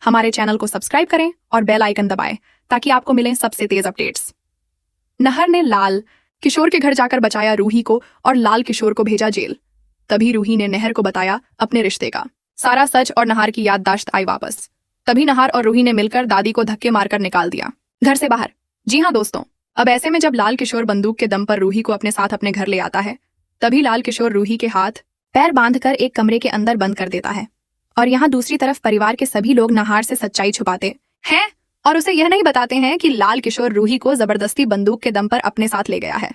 हमारे चैनल को सब्सक्राइब करें और बेल आइकन दबाएं ताकि आपको मिलें सबसे तेज अपडेट्स। नहर ने लाल किशोर के घर जाकर बचाया रूही को और लाल किशोर को भेजा जेल। तभी रूही ने नहर को बताया अपने रिश्ते का सारा सच और नहार की याददाश्त आई वापस। तभी नहार और रूही ने मिलकर दादी को धक्के मारकर निकाल दिया घर से बाहर। जी हाँ दोस्तों, अब ऐसे में जब लाल किशोर बंदूक के दम पर रूही को अपने साथ अपने घर ले आता है, तभी लाल किशोर रूही के हाथ पैर बांधकर एक कमरे के अंदर बंद कर देता है। और यहाँ दूसरी तरफ परिवार के सभी लोग नहार से सच्चाई छुपाते हैं और उसे यह नहीं बताते हैं कि लाल किशोर रूही को जबरदस्ती बंदूक के दम पर अपने साथ ले गया है।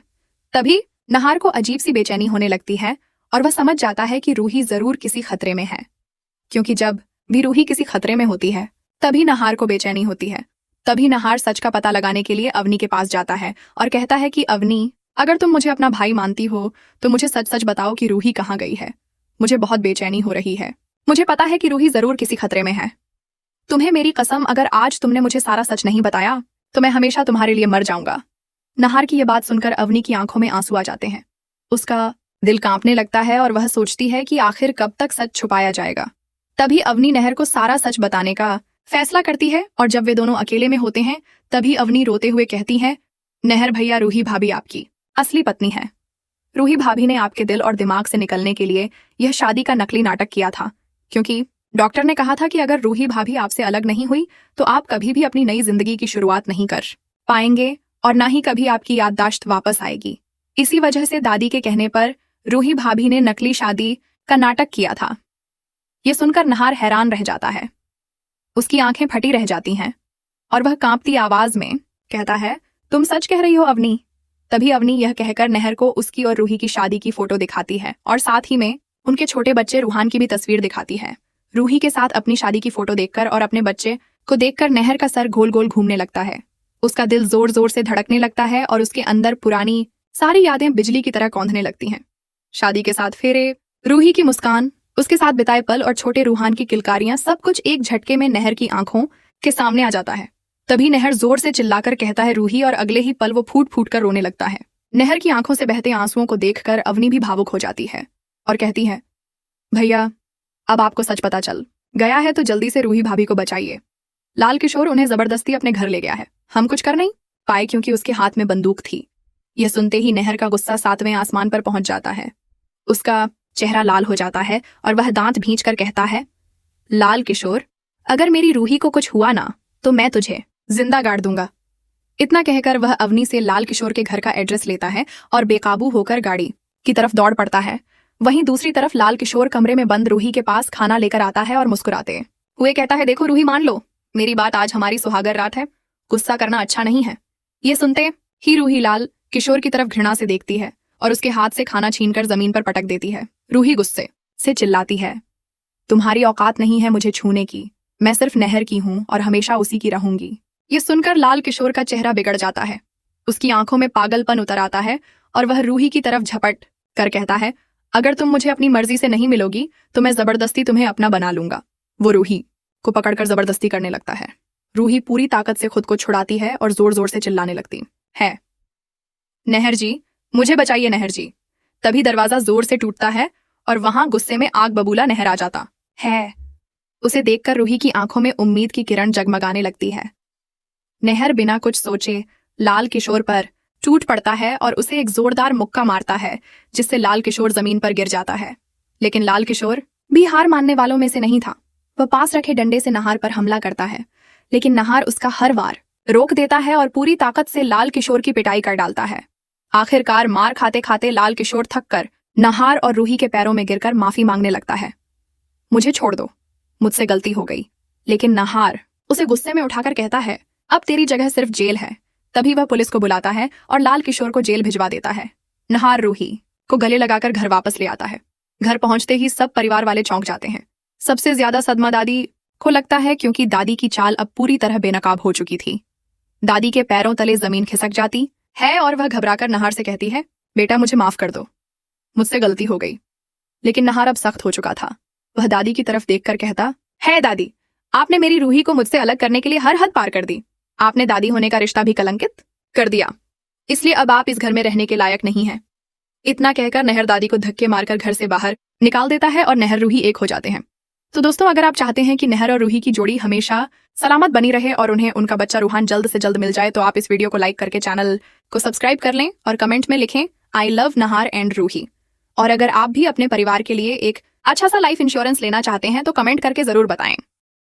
तभी नहार को अजीब सी बेचैनी होने लगती है और वह समझ जाता है कि रूही जरूर किसी खतरे में है, क्योंकि जब भी रूही किसी खतरे में होती है तभी नहार को बेचैनी होती है। तभी नहार सच का पता लगाने के लिए अवनी के पास जाता है और कहता है कि अवनी, अगर तुम मुझे अपना भाई मानती हो तो मुझे सच सच बताओ कि रूही कहाँ गई है। मुझे बहुत बेचैनी हो रही है। मुझे पता है कि रूही जरूर किसी खतरे में है। तुम्हें मेरी कसम, अगर आज तुमने मुझे सारा सच नहीं बताया तो मैं हमेशा तुम्हारे लिए मर जाऊंगा। नहार की यह बात सुनकर अवनी की आंखों में आंसू आ जाते हैं। उसका दिल कांपने लगता है और वह सोचती है कि आखिर कब तक सच छुपाया जाएगा। तभी अवनी नहर को सारा सच बताने का फैसला करती है और जब वे दोनों अकेले में होते हैं तभी अवनी रोते हुए कहती है, नहर भैया, रूही भाभी आपकी असली पत्नी है। रूही भाभी ने आपके दिल और दिमाग से निकलने के लिए यह शादी का नकली नाटक किया था, क्योंकि डॉक्टर ने कहा था कि अगर रूही भाभी आपसे अलग नहीं हुई तो आप कभी भी अपनी नई जिंदगी की शुरुआत नहीं कर पाएंगे और ना ही कभी आपकी याददाश्त वापस आएगी। इसी वजह से दादी के कहने पर रूही भाभी ने नकली शादी का नाटक किया था। ये सुनकर नहार हैरान रह जाता है। उसकी आंखें फटी रह जाती हैं और वह कांपती आवाज में कहता है, तुम सच कह रही हो अवनी। तभी अवनी यह कहकर नहर को उसकी और रूही की शादी की फोटो दिखाती है और साथ ही में उनके छोटे बच्चे रूहान की भी तस्वीर दिखाती है। रूही के साथ अपनी शादी की फोटो देखकर और अपने बच्चे को देखकर नहर का सर गोल गोल घूमने लगता है। उसका दिल जोर जोर से धड़कने लगता है और उसके अंदर पुरानी सारी यादें बिजली की तरह कौंधने लगती हैं। शादी के साथ फेरे, रूही की मुस्कान, उसके साथ बिताए पल और छोटे रूहान की किलकारियां, सब कुछ एक झटके में नहर की आंखों के सामने आ जाता है। तभी नहर जोर से चिल्लाकर कहता है रूही और अगले ही पल वो फूट फूट कर रोने लगता है। नहर की आंखों से बहते आंसुओं को देखकर अवनी भी भावुक हो जाती है और कहती है, भैया अब आपको सच पता चल गया है तो जल्दी से रूही भाभी को बचाइए। लाल किशोर उन्हें जबरदस्ती अपने घर ले गया है। हम कुछ कर नहीं पाए क्योंकि उसके हाथ में बंदूक थी। यह सुनते ही नहर का गुस्सा 7वें आसमान पर पहुंच जाता है। उसका चेहरा लाल हो जाता है और वह दांत भींच कर कहता है, लाल किशोर, अगर मेरी रूही को कुछ हुआ ना तो मैं तुझे जिंदा गाड़ दूंगा। इतना कहकर वह अवनी से लाल किशोर के घर का एड्रेस लेता है और बेकाबू होकर गाड़ी की तरफ दौड़ पड़ता है। वहीं दूसरी तरफ लाल किशोर कमरे में बंद रूही के पास खाना लेकर आता है और मुस्कुराते हुए कहता है, देखो रूही, मान लो मेरी बात, आज हमारी सुहागर रात है, गुस्सा करना अच्छा नहीं है। ये सुनते ही रूही लाल किशोर की तरफ घृणा से देखती है और उसके हाथ से खाना छीनकर जमीन पर पटक देती है। रूही गुस्से से चिल्लाती है, तुम्हारी औकात नहीं है मुझे छूने की, मैं सिर्फ नहर की हूं और हमेशा उसी की रहूंगी। ये सुनकर लाल किशोर का चेहरा बिगड़ जाता है। उसकी आंखों में पागलपन उतर आता है और वह रूही की तरफ झपट कर कहता है, अगर तुम मुझे अपनी मर्जी से नहीं मिलोगी तो मैं जबरदस्ती तुम्हें अपना बना लूंगा। वो रूही को पकड़कर जबरदस्ती करने लगता है। रूही पूरी ताकत से खुद को छुड़ाती है और जोर जोर से चिल्लाने लगती है, नहर जी, मुझे बचाइए नहर जी। तभी दरवाजा जोर से टूटता है और वहां गुस्से में आग बबूला नहर आ जाता है। उसे देखकर रूही की आंखों में उम्मीद की किरण जगमगाने लगती है। नहर बिना कुछ सोचे लाल किशोर पर टूट पड़ता है और उसे एक जोरदार मुक्का मारता है, जिससे लाल किशोर जमीन पर गिर जाता है। लेकिन लाल किशोर भी हार मानने वालों में से नहीं था। वह पास रखे डंडे से नहार पर हमला करता है, लेकिन नहार उसका हर वार रोक देता है और पूरी ताकत से लाल किशोर की पिटाई कर डालता है। आखिरकार मार खाते खाते लाल किशोर थक कर नहार और रूही के पैरों में गिरकर माफी मांगने लगता है, मुझे छोड़ दो, मुझसे गलती हो गई। लेकिन नहार उसे गुस्से में उठाकर कहता है, अब तेरी जगह सिर्फ जेल है। तभी वह पुलिस को बुलाता है और लाल किशोर को जेल भिजवा देता है। नहार रूही को गले लगाकर घर वापस ले आता है। घर पहुंचते ही सब परिवार वाले चौंक जाते हैं। सबसे ज्यादा सदमा दादी को लगता है, क्योंकि दादी की चाल अब पूरी तरह बेनकाब हो चुकी थी। दादी के पैरों तले जमीन खिसक जाती है और वह घबराकर नहार से कहती है, बेटा मुझे माफ कर दो, मुझसे गलती हो गई। लेकिन नहार अब सख्त हो चुका था। वह दादी की तरफ देखकर कहता है, दादी, आपने मेरी रूही को मुझसे अलग करने के लिए हर हद पार कर दी। आपने दादी होने का रिश्ता भी कलंकित कर दिया, इसलिए अब आप इस घर में रहने के लायक नहीं हैं। इतना कहकर नहर दादी को धक्के मारकर घर से बाहर निकाल देता है और नहर रूही एक हो जाते हैं। तो दोस्तों, अगर आप चाहते हैं कि नहर और रूही की जोड़ी हमेशा सलामत बनी रहे और उन्हें उनका बच्चा रूहान जल्द से जल्द मिल जाए, तो आप इस वीडियो को लाइक करके चैनल को सब्सक्राइब कर लें और कमेंट में लिखें I love Nahar and Ruhi. और अगर आप भी अपने परिवार के लिए एक अच्छा सा लाइफ इंश्योरेंस लेना चाहते हैं तो कमेंट करके जरूर बताएं।